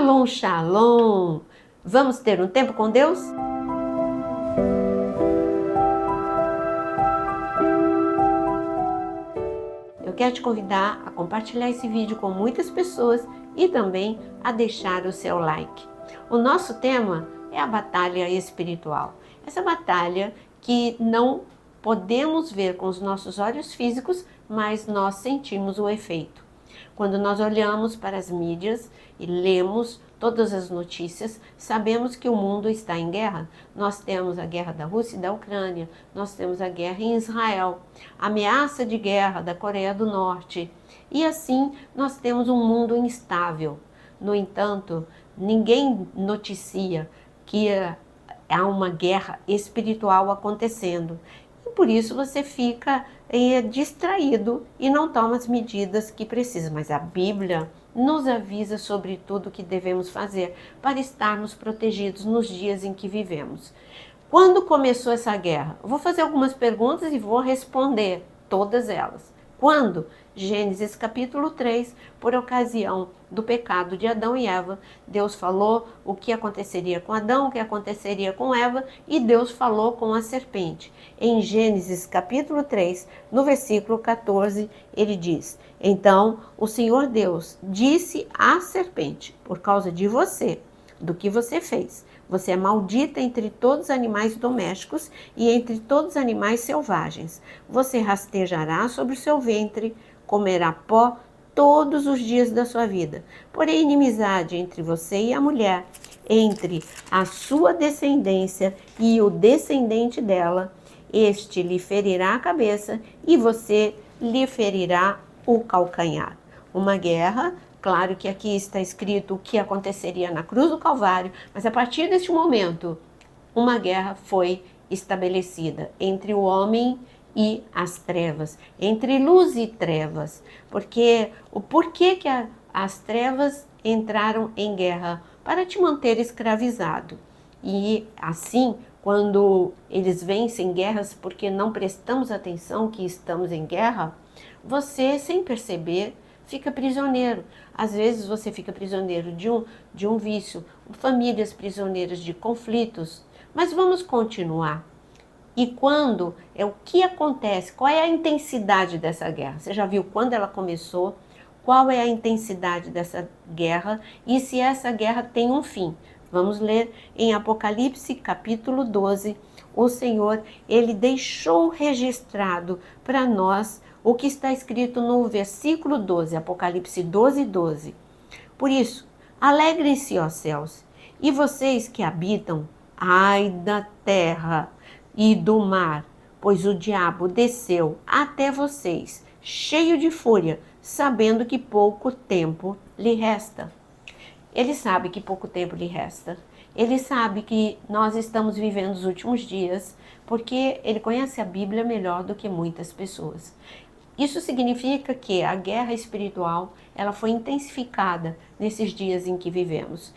Shalom, shalom! Vamos ter um tempo com Deus? Eu quero te convidar a compartilhar esse vídeo com muitas pessoas e também a deixar o seu like. O nosso tema é a batalha espiritual. Essa batalha que não podemos ver com os nossos olhos físicos, mas nós sentimos o efeito. Quando nós olhamos para as mídias e lemos todas as notícias, sabemos que o mundo está em guerra. Nós temos a guerra da Rússia e da Ucrânia, nós temos a guerra em Israel, a ameaça de guerra da Coreia do Norte. E assim nós temos um mundo instável. No entanto, ninguém noticia que há uma guerra espiritual acontecendo. E por isso você fica distraído e não toma as medidas que precisa. Mas a Bíblia nos avisa sobre tudo o que devemos fazer para estarmos protegidos nos dias em que vivemos. Quando começou essa guerra? Eu vou fazer algumas perguntas e vou responder todas elas. Quando? Gênesis capítulo 3, por ocasião do pecado de Adão e Eva, Deus falou o que aconteceria com Adão, o que aconteceria com Eva, e Deus falou com a serpente. Em Gênesis capítulo 3, no versículo 14, ele diz: Então o Senhor Deus disse à serpente, por causa de você, do que você fez, você é maldita entre todos os animais domésticos e entre todos os animais selvagens. Você rastejará sobre o seu ventre, comerá pó todos os dias da sua vida. Porém, inimizade entre você e a mulher, entre a sua descendência e o descendente dela, este lhe ferirá a cabeça e você lhe ferirá o calcanhar. Uma guerra. Claro que aqui está escrito o que aconteceria na cruz do Calvário, mas a partir deste momento, uma guerra foi estabelecida entre o homem e as trevas, entre luz e trevas. Porque o porquê que as trevas entraram em guerra? Para te manter escravizado. E assim, quando eles vencem guerras porque não prestamos atenção que estamos em guerra, você, sem perceber, fica prisioneiro. Às vezes você fica prisioneiro de um vício, famílias prisioneiras de conflitos. Mas vamos continuar. E quando o que acontece? Qual é a intensidade dessa guerra? Você já viu quando ela começou? Qual é a intensidade dessa guerra? E se essa guerra tem um fim? Vamos ler em Apocalipse capítulo 12. O Senhor, ele deixou registrado para nós o que está escrito no versículo 12, Apocalipse 12, 12. Por isso, alegrem-se, ó céus, e vocês que habitam, ai da terra e do mar, pois o diabo desceu até vocês, cheio de fúria, sabendo que pouco tempo lhe resta. Ele sabe que pouco tempo lhe resta. Ele sabe que nós estamos vivendo os últimos dias, porque ele conhece a Bíblia melhor do que muitas pessoas. Isso significa que a guerra espiritual ela foi intensificada nesses dias em que vivemos.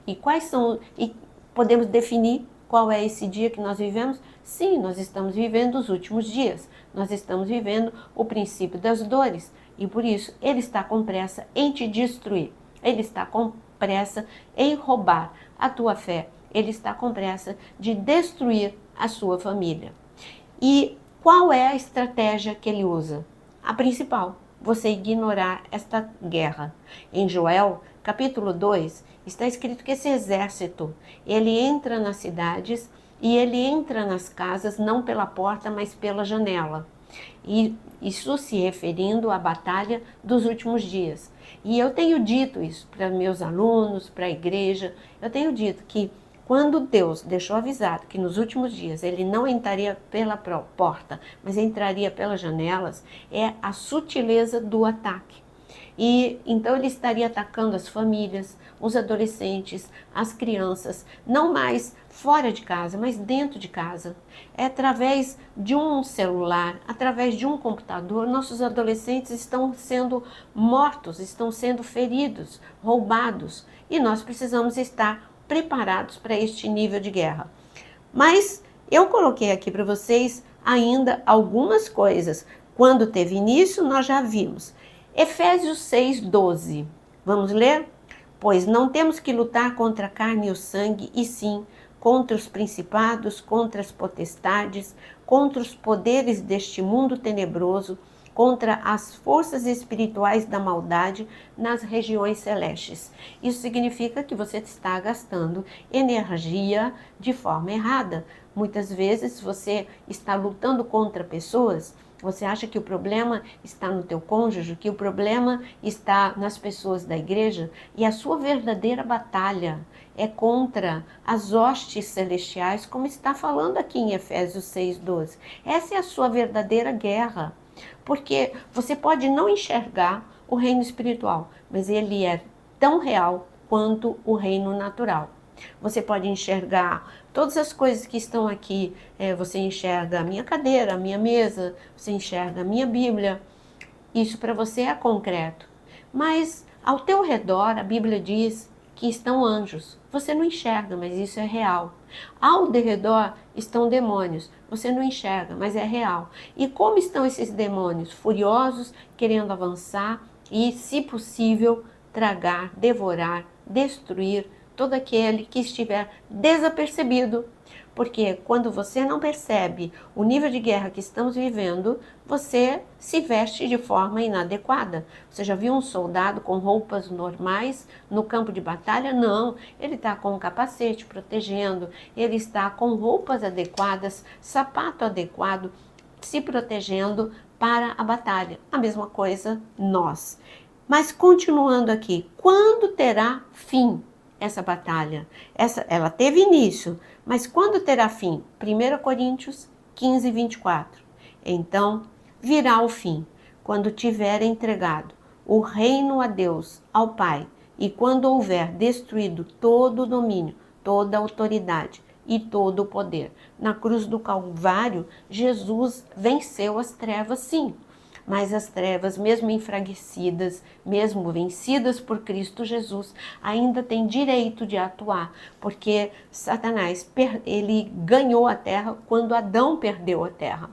E podemos definir qual é esse dia que nós vivemos? Sim, nós estamos vivendo os últimos dias. Nós estamos vivendo o princípio das dores. E por isso ele está com pressa em te destruir. Ele está com pressa em roubar a tua fé. Ele está com pressa de destruir a sua família. E qual é a estratégia que ele usa? A principal, você ignorar esta guerra. Em Joel, capítulo 2, está escrito que esse exército, ele entra nas cidades e ele entra nas casas não pela porta, mas pela janela. E isso se referindo à batalha dos últimos dias. E eu tenho dito isso para meus alunos, para a igreja, eu tenho dito que quando Deus deixou avisado que nos últimos dias ele não entraria pela porta, mas entraria pelas janelas, é a sutileza do ataque. E então ele estaria atacando as famílias, os adolescentes, as crianças, não mais fora de casa, mas dentro de casa. É através de um celular, através de um computador, nossos adolescentes estão sendo mortos, estão sendo feridos, roubados. E nós precisamos estar preparados para este nível de guerra. Mas eu coloquei aqui para vocês ainda algumas coisas. Quando teve início, nós já vimos. Efésios 6, 12. Vamos ler? Pois não temos que lutar contra a carne e o sangue, e sim contra os principados, contra as potestades, contra os poderes deste mundo tenebroso, contra as forças espirituais da maldade nas regiões celestes. Isso significa que você está gastando energia de forma errada. Muitas vezes você está lutando contra pessoas. Você acha que o problema está no teu cônjuge, que o problema está nas pessoas da igreja, e a sua verdadeira batalha é contra as hostes celestiais, como está falando aqui em Efésios 6:12. Essa é a sua verdadeira guerra, porque você pode não enxergar o reino espiritual, mas ele é tão real quanto o reino natural. Você pode enxergar todas as coisas que estão aqui. Você enxerga a minha cadeira, a minha mesa, você enxerga a minha Bíblia. Isso para você é concreto. Mas ao teu redor, a Bíblia diz que estão anjos. Você não enxerga, mas isso é real. Ao derredor estão demônios. Você não enxerga, mas é real. E como estão esses demônios? Furiosos, querendo avançar e, se possível, tragar, devorar, destruir todo aquele que estiver desapercebido. Porque quando você não percebe o nível de guerra que estamos vivendo, você se veste de forma inadequada. Você já viu um soldado com roupas normais no campo de batalha? Não, ele está com um capacete protegendo, ele está com roupas adequadas, sapato adequado, se protegendo para a batalha. A mesma coisa nós. Mas continuando aqui, quando terá fim essa batalha? Ela teve início, mas quando terá fim? 1 Coríntios 15:24. Então virá o fim, quando tiver entregado o reino a Deus, ao Pai, e quando houver destruído todo o domínio, toda a autoridade e todo o poder. Na cruz do Calvário, Jesus venceu as trevas, sim. Mas as trevas, mesmo enfraquecidas, mesmo vencidas por Cristo Jesus, ainda têm direito de atuar, porque Satanás, ele ganhou a terra quando Adão perdeu a terra.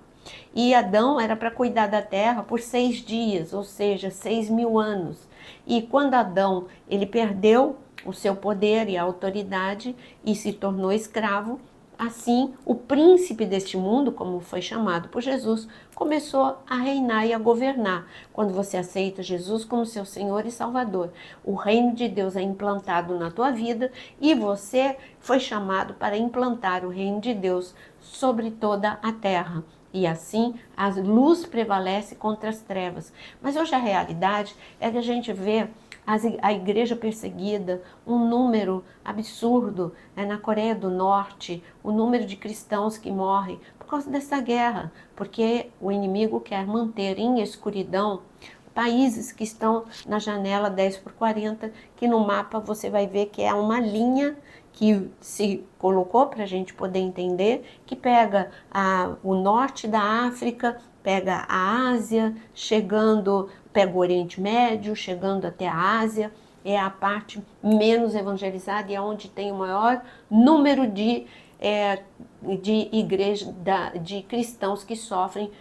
E Adão era para cuidar da terra por 6 dias, ou seja, 6.000 anos. E quando Adão, ele perdeu o seu poder e a autoridade e se tornou escravo, assim, o príncipe deste mundo, como foi chamado por Jesus, começou a reinar e a governar. Quando você aceita Jesus como seu Senhor e Salvador, o reino de Deus é implantado na tua vida e você foi chamado para implantar o reino de Deus sobre toda a terra. E assim a luz prevalece contra as trevas. Mas hoje a realidade é que a gente vê a igreja perseguida, um número absurdo na Coreia do Norte, o número de cristãos que morrem por causa dessa guerra, porque o inimigo quer manter em escuridão países que estão na janela 10x40, que no mapa você vai ver que é uma linha que se colocou para a gente poder entender, que pega o norte da África, pega a Ásia, pega o Oriente Médio, chegando até a Ásia, é a parte menos evangelizada e é onde tem o maior número de igreja, de cristãos que sofrem,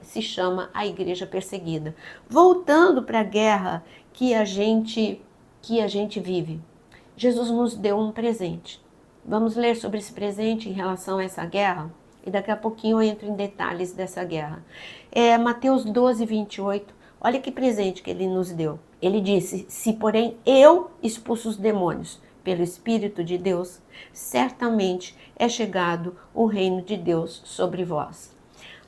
se chama a igreja perseguida. Voltando para a guerra que a gente vive, Jesus nos deu um presente. Vamos ler sobre esse presente em relação a essa guerra? E daqui a pouquinho eu entro em detalhes dessa guerra. Mateus 12:28, olha que presente que ele nos deu. Ele disse: se porém eu expulso os demônios pelo Espírito de Deus, certamente é chegado o reino de Deus sobre vós.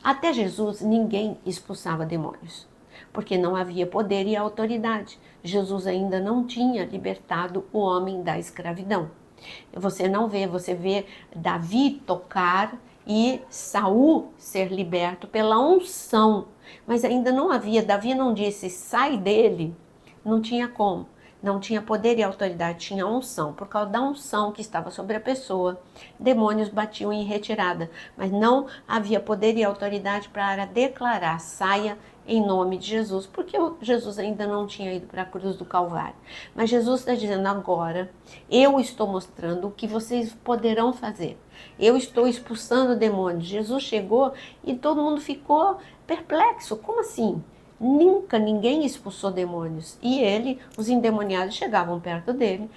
Até Jesus ninguém expulsava demônios, porque não havia poder e autoridade. Jesus ainda não tinha libertado o homem da escravidão. Você vê Davi tocar e Saul ser liberto pela unção, mas ainda não havia, Davi não disse sai dele, não tinha como. Não tinha poder e autoridade, tinha unção. Por causa da unção que estava sobre a pessoa, demônios batiam em retirada. Mas não havia poder e autoridade para declarar, saia em nome de Jesus, porque Jesus ainda não tinha ido para a cruz do Calvário. Mas Jesus está dizendo agora, eu estou mostrando o que vocês poderão fazer. Eu estou expulsando demônios. Jesus chegou e todo mundo ficou perplexo. Como assim? nunca ninguém expulsou demônios. E ele, os endemoniados chegavam perto dele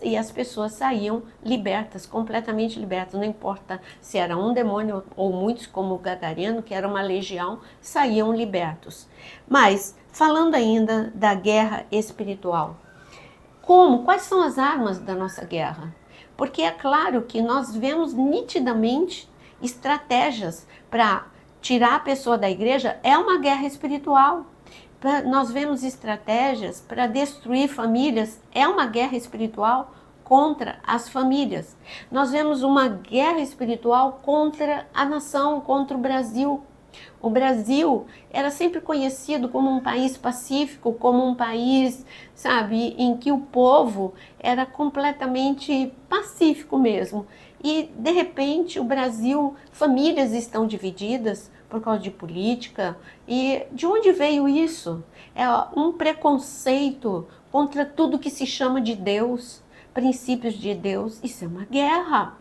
e as pessoas saíam libertas, completamente libertas. Não importa se era um demônio ou muitos, como o Gadareno, que era uma legião, saíam libertos. Mas, falando ainda da guerra espiritual, quais são as armas da nossa guerra? Porque é claro que nós vemos nitidamente estratégias para tirar a pessoa da igreja, é uma guerra espiritual. Nós vemos estratégias para destruir famílias, é uma guerra espiritual contra as famílias. Nós vemos uma guerra espiritual contra a nação, contra o Brasil. O Brasil era sempre conhecido como um país pacífico, como um país, sabe, em que o povo era completamente pacífico mesmo. E, de repente, o Brasil, famílias estão divididas por causa de política. E de onde veio isso? É um preconceito contra tudo que se chama de Deus, princípios de Deus. Isso é uma guerra.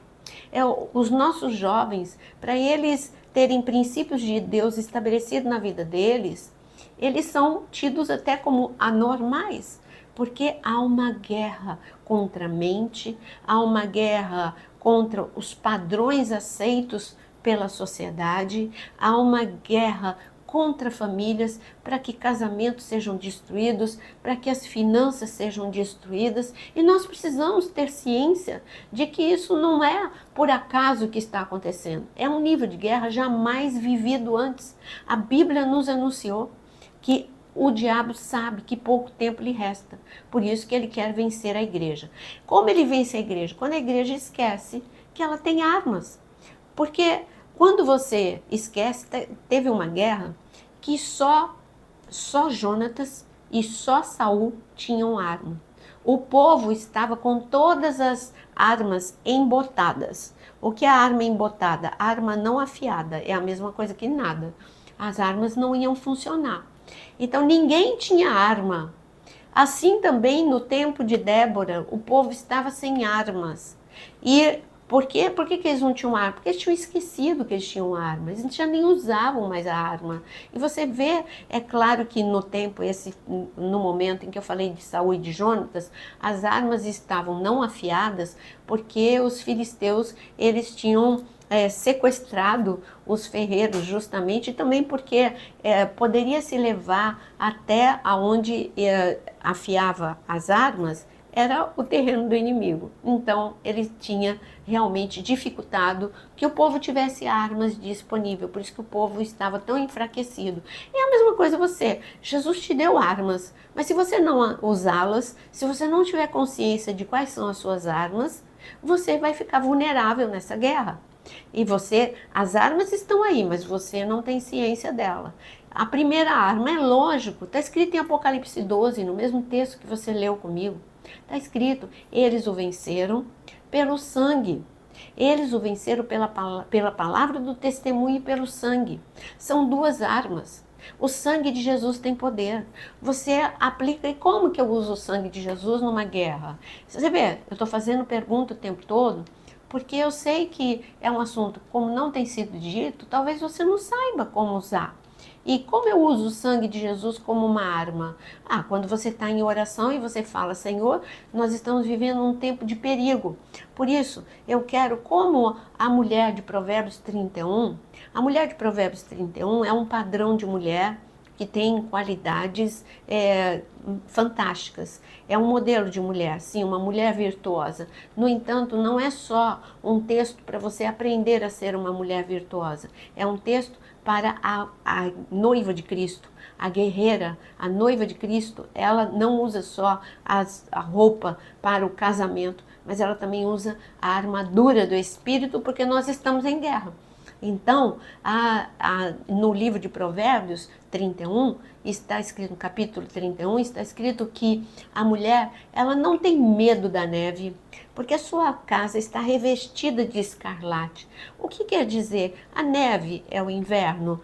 Os nossos jovens, para eles terem princípios de Deus estabelecidos na vida deles, eles são tidos até como anormais, porque há uma guerra contra a mente, há uma guerra contra os padrões aceitos pela sociedade, há uma guerra contra famílias, para que casamentos sejam destruídos, para que as finanças sejam destruídas. E nós precisamos ter ciência de que isso não é por acaso que está acontecendo. É um nível de guerra jamais vivido antes. A Bíblia nos anunciou que o diabo sabe que pouco tempo lhe resta. Por isso que ele quer vencer a igreja. Como ele vence a igreja? Quando a igreja esquece que ela tem armas. Porque quando você esquece, teve uma guerra que só Jonatas e só Saul tinham arma. O povo estava com todas as armas embotadas. O que é a arma embotada? A arma não afiada, é a mesma coisa que nada. As armas não iam funcionar. Então ninguém tinha arma. Assim também no tempo de Débora, o povo estava sem armas. E por quê? Por que eles não tinham arma? Porque eles tinham esquecido que eles tinham arma. Eles já nem usavam mais a arma. E você vê, é claro que no tempo, no momento em que eu falei de Saul e de Jonatas, as armas estavam não afiadas, porque os filisteus, eles tinham sequestrado os ferreiros justamente, e também porque poderia se levar até aonde afiava as armas, era o terreno do inimigo. Então, ele tinha realmente dificultado que o povo tivesse armas disponíveis, por isso que o povo estava tão enfraquecido. E a mesma coisa você, Jesus te deu armas, mas se você não usá-las, se você não tiver consciência de quais são as suas armas, você vai ficar vulnerável nessa guerra. E as armas estão aí, mas você não tem ciência dela. A primeira arma, é lógico, está escrito em Apocalipse 12, no mesmo texto que você leu comigo. Está escrito, eles o venceram pelo sangue. Eles o venceram pela palavra do testemunho e pelo sangue. São duas armas. O sangue de Jesus tem poder. Você aplica, e como que eu uso o sangue de Jesus numa guerra? Você vê, eu estou fazendo pergunta o tempo todo, porque eu sei que é um assunto, como não tem sido dito, talvez você não saiba como usar. E como eu uso o sangue de Jesus como uma arma? Quando você está em oração e você fala, Senhor, nós estamos vivendo um tempo de perigo. Por isso, eu quero, como a mulher de Provérbios 31, a mulher de Provérbios 31 é um padrão de mulher que tem qualidades fantásticas. É um modelo de mulher, sim, uma mulher virtuosa. No entanto, não é só um texto para você aprender a ser uma mulher virtuosa. É um texto para a noiva de Cristo, a guerreira, a noiva de Cristo. Ela não usa só a roupa para o casamento, mas ela também usa a armadura do Espírito, porque nós estamos em guerra. Então, no livro de Provérbios 31, está escrito, no capítulo 31, está escrito que a mulher, ela não tem medo da neve, porque a sua casa está revestida de escarlate. O que quer dizer? A neve é o inverno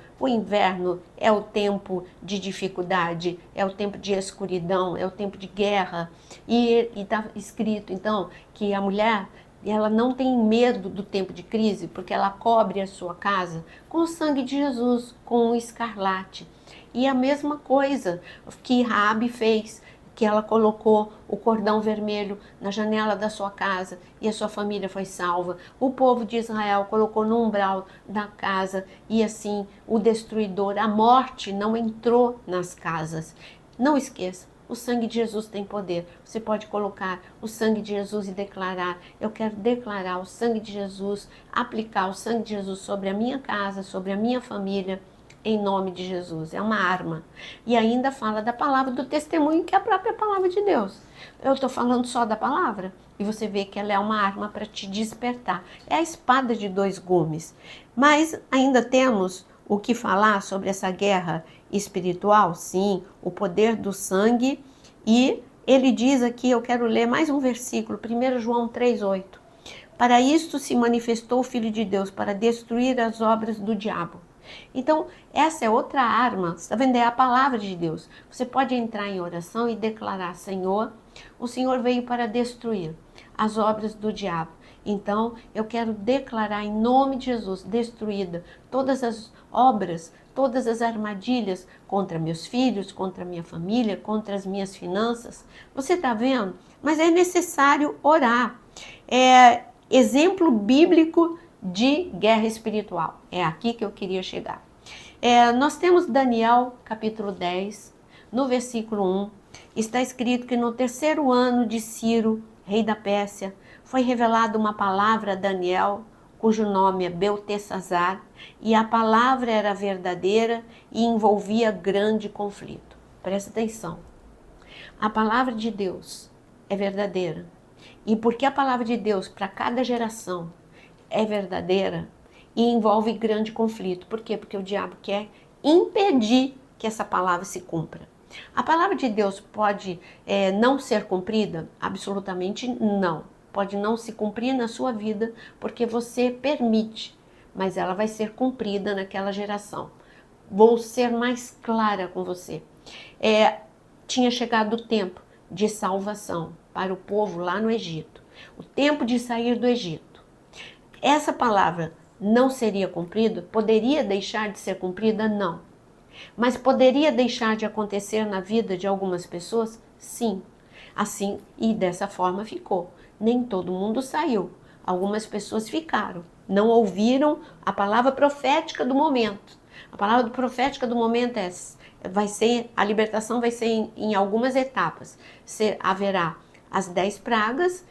é o tempo de dificuldade, é o tempo de escuridão, é o tempo de guerra. E está escrito, então, que a mulher e ela não tem medo do tempo de crise, porque ela cobre a sua casa com o sangue de Jesus, com o escarlate. E a mesma coisa que Raabe fez, que ela colocou o cordão vermelho na janela da sua casa e a sua família foi salva. O povo de Israel colocou no umbral da casa e assim o destruidor, a morte, não entrou nas casas. Não esqueça, o sangue de Jesus tem poder. Você pode colocar o sangue de Jesus e declarar: eu quero declarar o sangue de Jesus, aplicar o sangue de Jesus sobre a minha casa, sobre a minha família, em nome de Jesus. É uma arma. E ainda fala da palavra do testemunho, que é a própria palavra de Deus. Eu estou falando só da palavra e você vê que ela é uma arma para te despertar. É a espada de dois gumes. Mas ainda temos o que falar sobre essa guerra espiritual? Sim, o poder do sangue. E ele diz aqui, eu quero ler mais um versículo, 1 João 3,8. Para isto se manifestou o Filho de Deus, para destruir as obras do diabo. Então, essa é outra arma, está vendo? É a palavra de Deus. Você pode entrar em oração e declarar: Senhor, o Senhor veio para destruir as obras do diabo. Então, eu quero declarar em nome de Jesus, destruída todas as obras, todas as armadilhas contra meus filhos, contra minha família, contra as minhas finanças. Você está vendo? Mas é necessário orar. É exemplo bíblico de guerra espiritual. É aqui que eu queria chegar. Nós temos Daniel, capítulo 10, no versículo 1, está escrito que no 3º ano de Ciro, rei da Pérsia, foi revelada uma palavra a Daniel, cujo nome é Beltesazar, e a palavra era verdadeira e envolvia grande conflito. Presta atenção. A palavra de Deus é verdadeira. E porque a palavra de Deus para cada geração é verdadeira e envolve grande conflito. Por quê? Porque o diabo quer impedir que essa palavra se cumpra. A palavra de Deus pode não ser cumprida? Absolutamente não. Pode não se cumprir na sua vida porque você permite, mas ela vai ser cumprida naquela geração. Vou ser mais clara com você. Tinha chegado o tempo de salvação para o povo lá no Egito. O tempo de sair do Egito. Essa palavra não seria cumprida? Poderia deixar de ser cumprida? Não. Mas poderia deixar de acontecer na vida de algumas pessoas? Sim. Assim, e dessa forma ficou. Nem todo mundo saiu. Algumas pessoas ficaram. Não ouviram a palavra profética do momento. A palavra profética do momento a libertação vai ser em algumas etapas. Haverá as 10 pragas,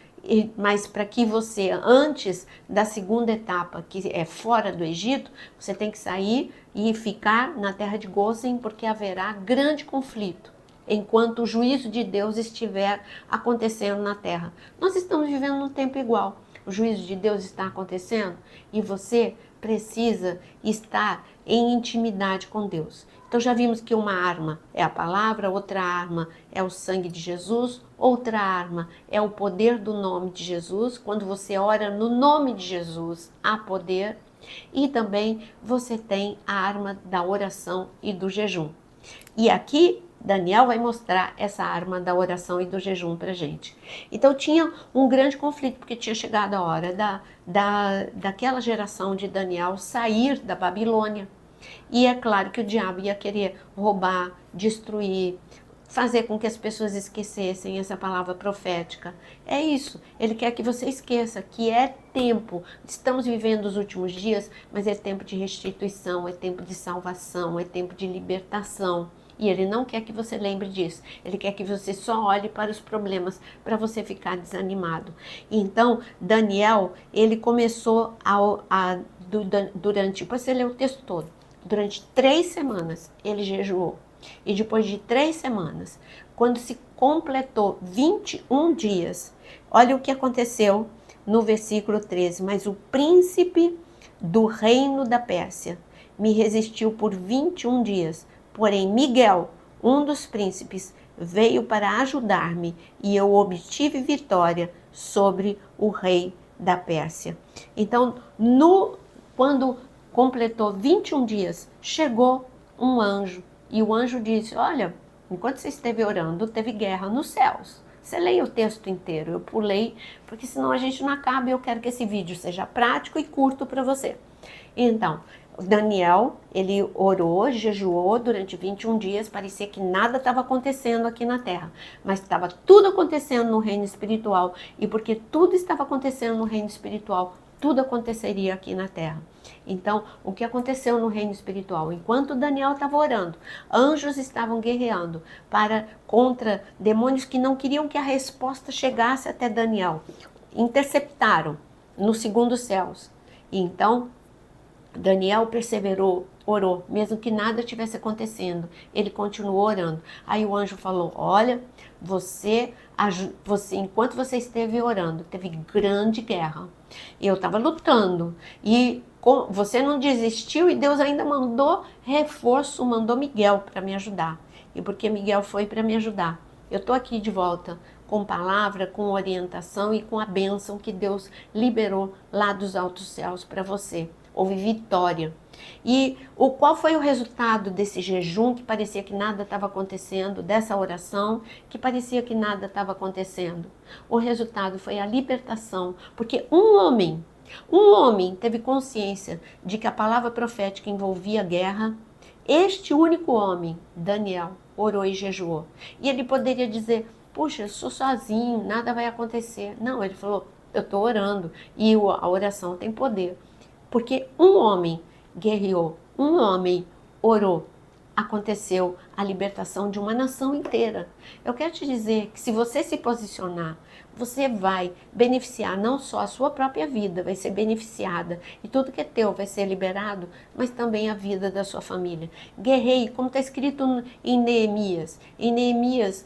mas para que você, antes da segunda etapa, que é fora do Egito, você tem que sair e ficar na terra de Gósen, porque haverá grande conflito, enquanto o juízo de Deus estiver acontecendo na terra. Nós estamos vivendo num tempo igual. O juízo de Deus está acontecendo e você precisa estar em intimidade com Deus. Então já vimos que uma arma é a palavra, outra arma é o sangue de Jesus, outra arma é o poder do nome de Jesus. Quando você ora no nome de Jesus, há poder. E também você tem a arma da oração e do jejum. E aqui Daniel vai mostrar essa arma da oração e do jejum para gente. Então tinha um grande conflito, porque tinha chegado a hora daquela geração de Daniel sair da Babilônia. E é claro que o diabo ia querer roubar, destruir, fazer com que as pessoas esquecessem essa palavra profética. É isso, ele quer que você esqueça que é tempo, estamos vivendo os últimos dias, mas é tempo de restituição, é tempo de salvação, é tempo de libertação. E ele não quer que você lembre disso, ele quer que você só olhe para os problemas, para você ficar desanimado. Então, Daniel, ele começou durante, depois você lê o texto todo, durante 3 semanas ele jejuou. E depois de 3 semanas, quando se completou 21 dias, olha o que aconteceu no versículo 13. Mas o príncipe do reino da Pérsia me resistiu por 21 dias. Porém, Miguel, um dos príncipes, veio para ajudar-me e eu obtive vitória sobre o rei da Pérsia. Então, quando completou 21 dias, chegou um anjo. E o anjo disse: olha, enquanto você esteve orando, teve guerra nos céus. Você leia o texto inteiro. Eu pulei, porque senão a gente não acaba e eu quero que esse vídeo seja prático e curto para você. Então, Daniel, ele orou, jejuou durante 21 dias, parecia que nada estava acontecendo aqui na terra, mas estava tudo acontecendo no reino espiritual, e porque tudo estava acontecendo no reino espiritual, tudo aconteceria aqui na terra. Então, o que aconteceu no reino espiritual? Enquanto Daniel estava orando, anjos estavam guerreando contra demônios que não queriam que a resposta chegasse até Daniel. Interceptaram nos segundos céus. E então, Daniel perseverou, orou, mesmo que nada estivesse acontecendo. Ele continuou orando. Aí o anjo falou: olha, você enquanto você esteve orando, teve grande guerra. E eu estava lutando. E você não desistiu e Deus ainda mandou reforço, mandou Miguel para me ajudar. E porque Miguel foi para me ajudar, eu estou aqui de volta com palavra, com orientação e com a bênção que Deus liberou lá dos altos céus para você. Houve vitória. E qual foi o resultado desse jejum que parecia que nada estava acontecendo, dessa oração que parecia que nada estava acontecendo? O resultado foi a libertação, porque um homem teve consciência de que a palavra profética envolvia guerra. Este único homem, Daniel, orou e jejuou. E ele poderia dizer: puxa, eu sou sozinho, nada vai acontecer. Não, ele falou: eu estou orando e a oração tem poder. Porque um homem guerreou, um homem orou, aconteceu a libertação de uma nação inteira. Eu quero te dizer que se você se posicionar, você vai beneficiar não só a sua própria vida, vai ser beneficiada, e tudo que é teu vai ser liberado, mas também a vida da sua família. Guerreie, como está escrito em Neemias. Em Neemias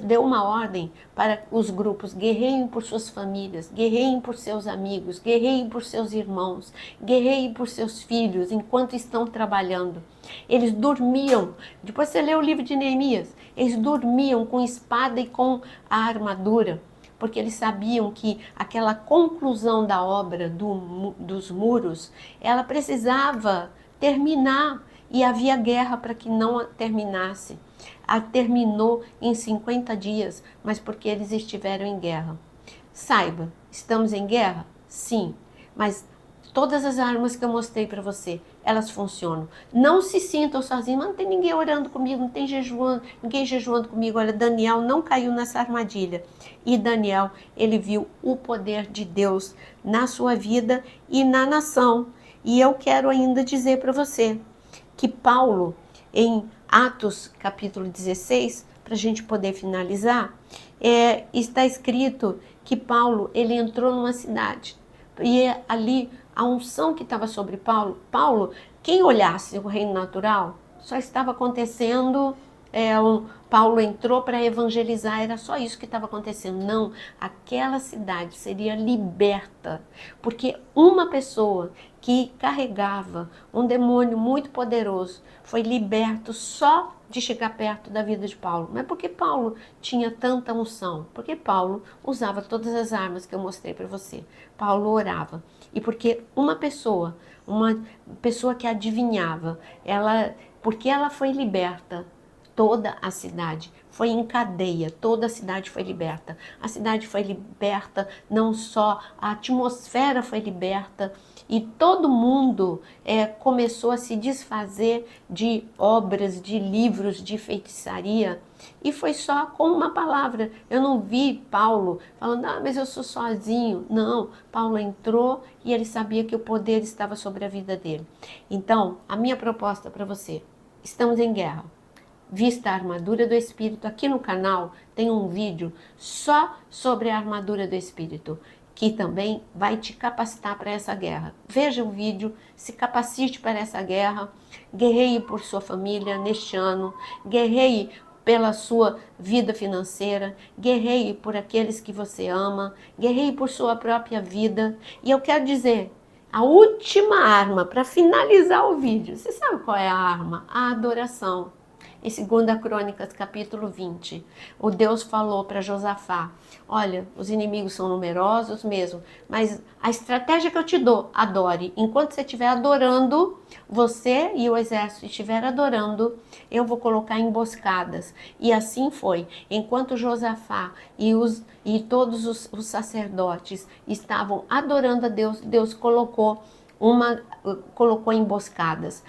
deu uma ordem para os grupos: guerreiem por suas famílias, guerreiem por seus amigos, guerreiem por seus irmãos, guerreiem por seus filhos enquanto estão trabalhando. Eles dormiam, depois você lê o livro de Neemias, eles dormiam com espada e com a armadura, porque eles sabiam que aquela conclusão da obra dos muros, ela precisava terminar, e havia guerra para que não terminasse. Terminou em 50 dias, mas porque eles estiveram em guerra. Saiba, estamos em guerra? Sim, mas todas as armas que eu mostrei para você, elas funcionam. Não se sintam sozinhos, mas não tem ninguém orando comigo, não tem ninguém jejuando comigo. Olha, Daniel não caiu nessa armadilha. E Daniel, ele viu o poder de Deus na sua vida e na nação. E eu quero ainda dizer para você que Paulo, em Atos capítulo 16, para a gente poder finalizar, está escrito que Paulo, ele entrou numa cidade. E ali a unção que estava sobre Paulo, quem olhasse o reino natural, só estava acontecendo, Paulo entrou para evangelizar, era só isso que estava acontecendo. Não, aquela cidade seria liberta, porque uma pessoa que carregava um demônio muito poderoso foi liberto só de chegar perto da vida de Paulo. Mas por que Paulo tinha tanta unção? Porque Paulo usava todas as armas que eu mostrei para você. Paulo orava. E porque uma pessoa que adivinhava, porque ela foi liberta, toda a cidade foi em cadeia, toda a cidade foi liberta. A cidade foi liberta, não só a atmosfera foi liberta, e todo mundo começou a se desfazer de obras, de livros, de feitiçaria. E foi só com uma palavra. Eu não vi Paulo falando: mas eu sou sozinho. Não, Paulo entrou e ele sabia que o poder estava sobre a vida dele. Então, a minha proposta para você: estamos em guerra. Vista a armadura do Espírito. Aqui no canal tem um vídeo só sobre a armadura do Espírito, que também vai te capacitar para essa guerra. Veja o vídeo, se capacite para essa guerra, guerreie por sua família neste ano, guerreie pela sua vida financeira, guerreie por aqueles que você ama, guerreie por sua própria vida. E eu quero dizer, a última arma para finalizar o vídeo, você sabe qual é a arma? A adoração. em 2 Crônicas, capítulo 20. O Deus falou para Josafá: olha, os inimigos são numerosos mesmo, mas a estratégia que eu te dou, adore. Enquanto você estiver adorando, você e o exército estiver adorando, eu vou colocar emboscadas. E assim foi. Enquanto Josafá e todos os sacerdotes estavam adorando a Deus, Deus colocou emboscadas.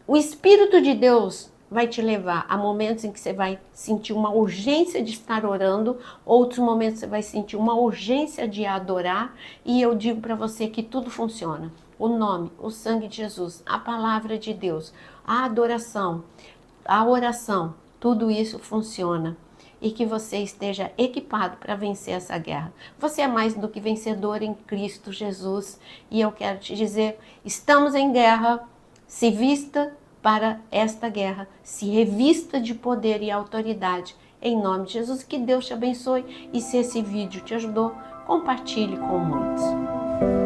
O Espírito de Deus vai te levar a momentos em que você vai sentir uma urgência de estar orando, outros momentos você vai sentir uma urgência de adorar, e eu digo para você que tudo funciona. O nome, o sangue de Jesus, a palavra de Deus, a adoração, a oração, tudo isso funciona. E que você esteja equipado para vencer essa guerra. Você é mais do que vencedor em Cristo Jesus. E eu quero te dizer, estamos em guerra, se vista para esta guerra, se revista de poder e autoridade. Em nome de Jesus, que Deus te abençoe. E se esse vídeo te ajudou, compartilhe com muitos.